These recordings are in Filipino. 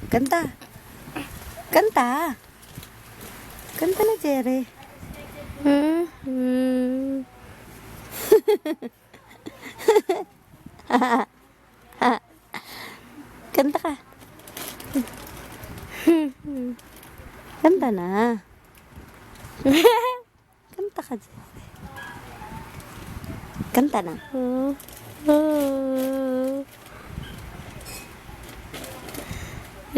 Kanta. Kanta. Kanta na, Jerry. Kanta ka. Kanta na. Kanta ka, Jerry. Kanta na.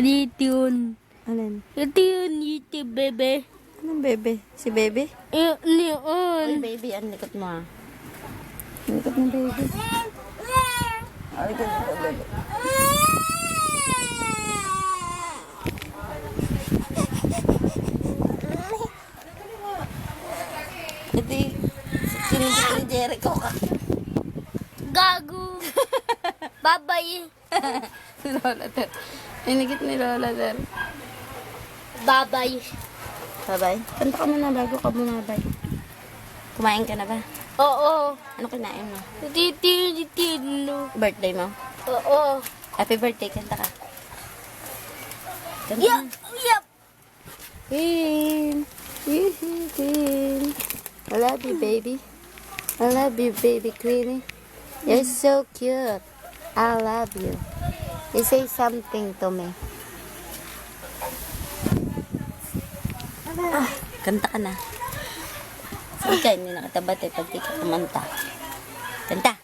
Ito yun. Alin? Ito yun, YouTube, bebe. Anong bebe? Si bebe? Yun. Uy, baby, ang likot mo ah. Ang likot ng baby. Ang likot ng baby. Ito sinigit ni Jericho ka. Gago. Babay. Si Lola Ter. Sinigit ni Lola Ter. Babay. Bye-bye. Kanta ka muna bago ka bumabay. Kumain ka na ba? Oo. Ano kinain mo? Titino. Birthday mo? Oo. Happy birthday, kanta ka. Kanta Yup. na. Yup. Queen. Queen. I love you, baby. I love you, baby Queenie. You're so cute. I love you. You say something to me. Kanta ka na. Sige ka, hindi nakatabat eh pag di ka kumanta. Kanta.